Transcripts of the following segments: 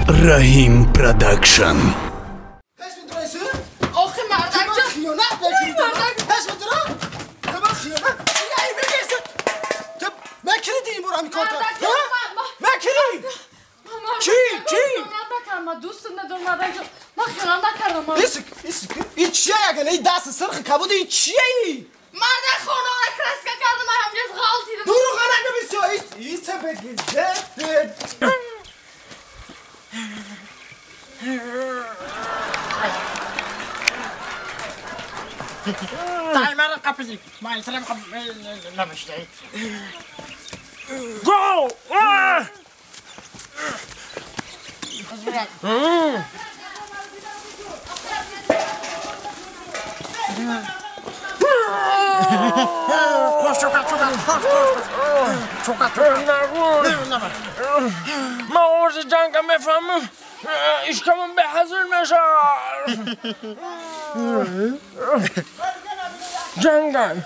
رحیم پروداکشن. آخه مردک جان خیانت نکنید. پس بدرم من خیانت مکردی این برو همین کارتا مکردی چی؟ من دوست ندارم مردک جان من خیانت نکردم این چیه اگه نه دست سرخ کبود این چیه ای؟ مردک خونه را کرسکه کردم من همجاز غلطی دم دروغ نگو بسیار این چه بگیزه تایمر قبلی ما اینسلام نمیشته گو ما عرض جنگم بفهمم اشکمون به حضور میشه جنگل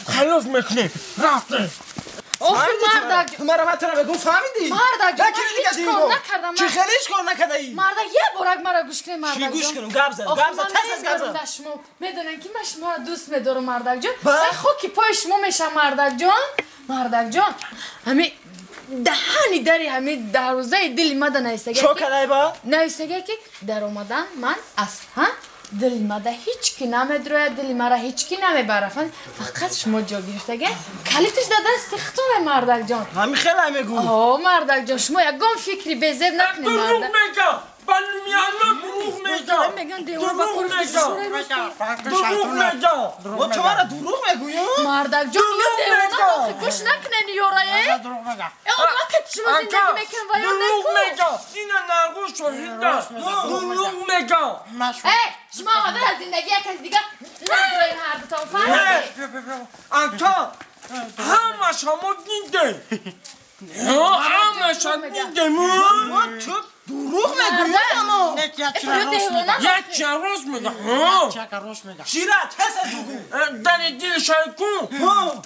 خلاص میکنی رفته آخه مردک مرا تو رو بگو فهمیدی؟ مردک جان نکردی من هیچ کار نکردم چی خیلیش کار نکرده ای؟ مردک یه برک مرا گوش کنی مردک چی جان گوش کنم؟ گب زد تس از گب زد میدونن که من شما را دوست میدارم مردک جان من خود که پای شما میشم مردک جان همین دهانی داری همین دروازه دل مده نیستگه چو کدای با؟ نیستگه که در اومدن من اصلا دل مده هیچ کی نمیدروه دل مرا هیچ کی نمیبره فقط شما جا گرفتگه کلیتش در دست اختاره مردک جان همین خیلی میگو آه مردک جان شما یکم فکری بزرگ نکنی دروغ مردک میگم بلمیانا دروغ میگم میگن دیوار با کورش بشوره دروغ میگم و تو مرا دروغ میگوی؟ مردک جان یه دیوار آخه گوش نکنی یورایه دروغ میگم الله که شما زندگی میکن و یا دروغ نکن میگم اینو نگوش شدید دروغ میگم شما آمده از زندگی یک کس دیگه ندارین هر دوتا فهمیدی انتا همه شما دیده همه شما دیده تو دروغ میگوی اما یک چروس میگم شیره تس از بگو در دل شایکون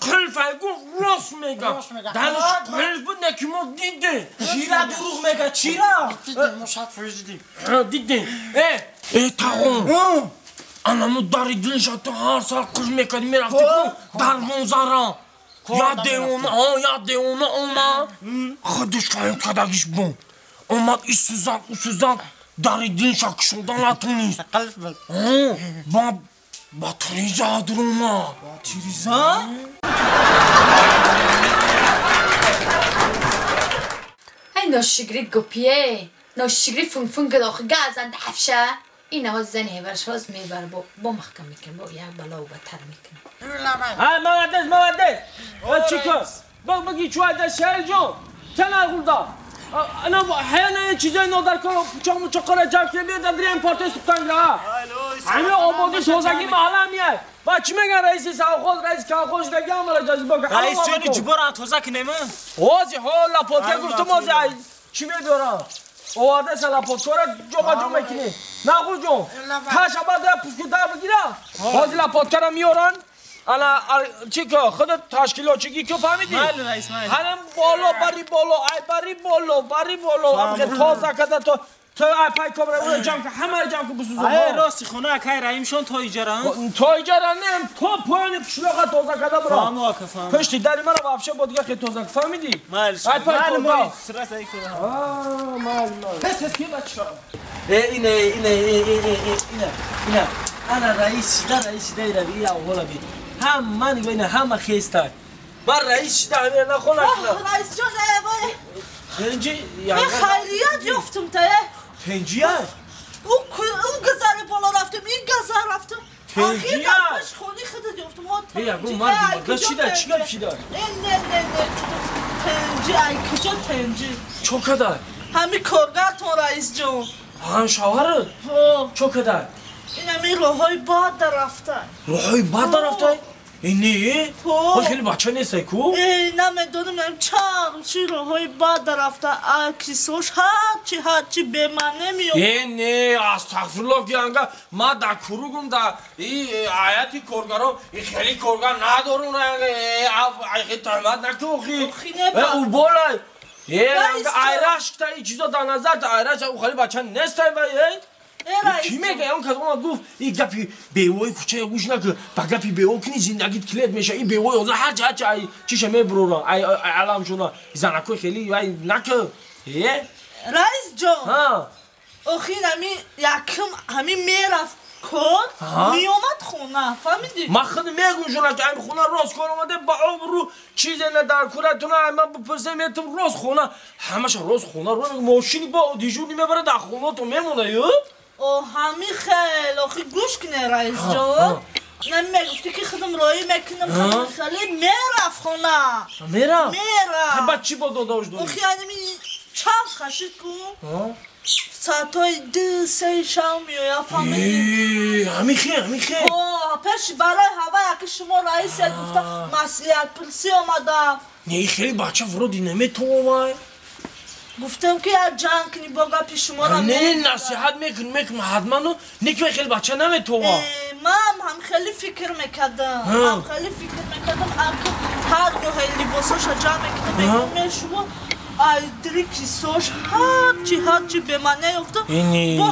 قلفه گفت راست میگم دلش قلف بود نکی ما دیده شیره دروغ میگه چیرا دیده ای تاقون انمو داری دلش تو هر سال قش میکنی میرفتی کن در منظرم یاد اونا اومد خودش فایم کدگیش بون اومد ای سوزن داری دلش کشوندن نتونیست با تریزا در اومد تریزا؟ ای ناشگری گپیه ناشگری فون که داخل گازن دفشه این ها زن هیورش باز میبر با محکم میکن با یک بلا و بتر میکن مودس چی کن؟ بگی چوه دست شهر جان چند ارگول دا انا حیانه چیزای نادر کن پچاق مچاقه جمع که بیاد در امپارت سبتنگ را همه آبادی توزگی محله میاد با چی میگن رئیسی سوخوز رئیس کاخوش دیگه هم را جازی بکن رئیس جانی جبران توزک نیمه اوزی حالا پاتکه گفتم اوزی چی میدورم اوارده سلا پاتکاره جو میکنی نخور جون تاش آباد پوشکو در بگیرم اوزی لا پاتکاره میورن انا چی که خودت تشکیلات چی که فهمیدی؟ بله رئیس من هم بالا بری بالا هم که تازه کده تو ای پای کامره اون جمع که همه جمع که بسوزم ای راستی خونه که رحیمشون تو ایجارن؟ تو ایجاره نیم تو پایین پشلاقه تازه کده برا فهم واقع فهم پشتی داری مرا وابشه با دیگه خیلی تازه فهمیدی؟ ای پای کامره سرس ای که هست کی بچه اینه انا رئیس شده روی اولا بید همه نگوینه همه خیسته من رئیس شده همه نخونه رئیس جان پنجی من خیریت یافتم تایه پنجی هست اون گذر بالا رفتم این گذر رفتم پنجی آخیر در پش خونی خود یافتم یکون مرد چی دار چی گفت چی دار نه پنجی ای کجا پنجی چو کدر همین کارگرتون رئیس جان هم شوهر چو کدر این همین روهای باد در رفتن روهای باد در رفتن؟ اینی؟ خیلی بچه نیسته کو؟ نمیدونم چی روهای باد در رفتن اکیسوش هرچی به من نمیاد نه استغفرالله که انگا ما در کروگم در این آیتی کارگرام این خیلی کارگر ندارون خیلی تحمد نکن خیلی او بالای айраш та ин чизо дар назар та айраш ӯ хали бача нестай ва ки мега он кас омад гуфт ин гапи бевои куча гӯш наку ба гапи бево кини зиндагит килет меша ин бевои ҳозир ҳарчи чиша мебурорам алам шуна занакои хели вай наку раис ҷон охи якм ҳамин мерафт кор миомад хона фаҳмидӣ ман худ мегӯшонам ки ҳамин хона рост кор омаде ба обрӯ чизе не дар куратуна ман бипурсем метум рост хона ҳамаша рост хона мошини ба дижурни мебара дар хонато мемона ё ҳамин хел охи гӯш кине раис ҷон намегуфти ки худам роӣ мекунам хеле мерафт хона мерафт мерафт ба чӣ бо додаш дорӣ охи ҳамин чанд хашид кун саатҳои 2-3 шав меояд фаҳмидӣ ҳамин хел пеши барои ҳавая ки шумо раисят гуфта маслиҳатпурсӣ омада не ин хеле бача вуроди наметавонай гуфтам ки як ҷанг кини бо гапи шуморо не насиҳат мекунам ҳатману некӣ хеле бача наметавон ман ҳам хеле фикр мекардам ҳар гоҳе либосоша ҷамъ мекунам мешумо ай дрики сош ҳарчи бе ман неёфта бо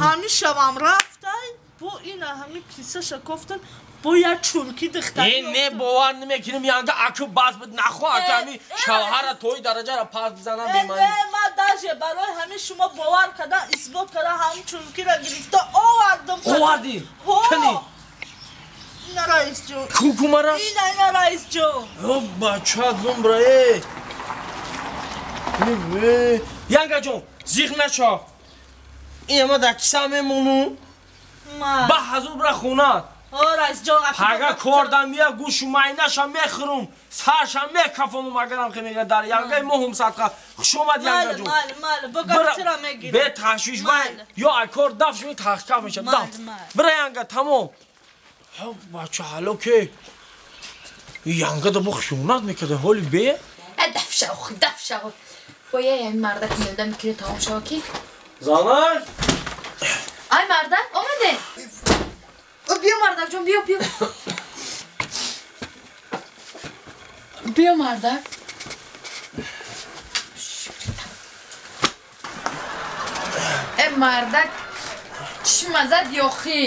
ҳамин шавам рафтай бо ина ҳамин кисаша кофтам бо як чурки дихтаи не бовар намекунам янга аку бас буд нахоҳ ака ҳамин шавҳара тои дараҷара пас бизанам бемани ман даже барои ҳамин шумо бовар кардан исбот кардан ҳамин чуркиро гирифта овардам овардӣ кани ина раис ҷон кукумара ина раис ҷон бачаат бумбра янга ҷон зиқ нашо ин ама дар киса мемону ба ҳазур бира хонат раис ҷон ага кордам я гӯшу майнаша мехӯрум сарша мекафонум агарам хемега дар янгаи моҳум садқа хушомад янга ҷон бо гапчира мегирам бе ташвиш вай ё ай кор даф шуми тахкаф меша даф бира янга тамом бача ҳало ке янга да бо хушонат мекарда ҳоли бе даф шав боя ин мардак мелда мекине тамом шава ки занак ай мардак омаде биё мардак ҷон биё мардак мардак чишмазад ёхи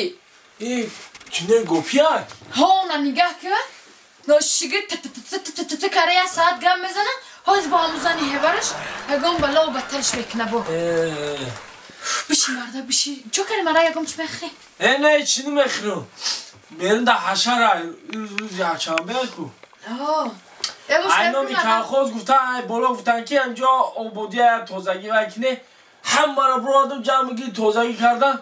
чине гопиай ҳона нигаҳ ка ношигир кара як саат гап мезана ҳозир бо ҳамузани ҳевараш ягон балову баттараш мекуна бо биши мардак биши ҷо кари мара ягон чӣ мехӯрӣ не чӣ мехӯрам берин да ҳашара рӯзи ҳачанбе ку айноми колхоз гуфтан ай боло гуфтан ки ҳамҷо ободия тозагӣ вай кине ҳамаро буровардам ҷамъ гир тозагӣ кардан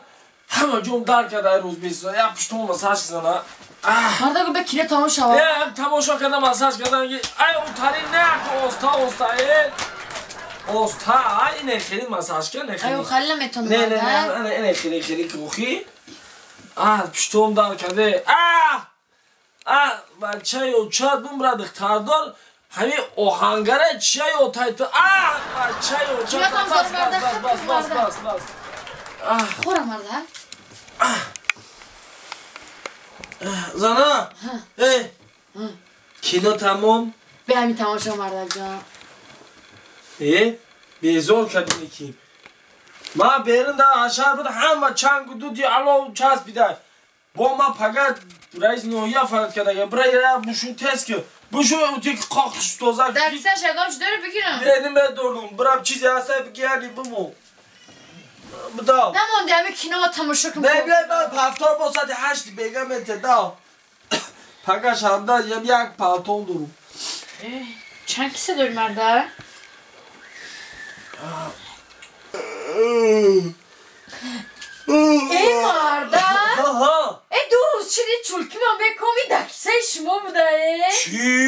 ҳама ҷом дар карда ай рӯз бисо як пуштон масаж зана мардак бе кине тамом шава тамошо кардам масаж кардам ки ай утари нак оста оста ай ине хеле масаж ка не ай хали наметонам мардак ине хеле кухи пуштон дар карде бачаи очад бумра дихтардор ҳамин оҳангара чия ётайто бачаи очад бас хӯра мардак зана кино тамом бе ҳамин тамошо мардак ҷон безор кардиме ки ман берин да ҳашар буд ҳама чангу дуди алов часпидай бо ман пагат раис ноҳия фарод кардаga бира бушу тез ки бушу ути қоқиш тоза дар кисаш ягончи дори бигирам немедорум бирам чизе ҳастай бигиярди бимо бидав намонди ҳамин киноро тамошо кун бияй ман пафтор бо сати 8 бега мете дав пагаш ҳамда як палтон дорум чанд киса дори мардак мардак ду рӯз шиди чулки ман бекоми дар кисаи шумо буда чӣ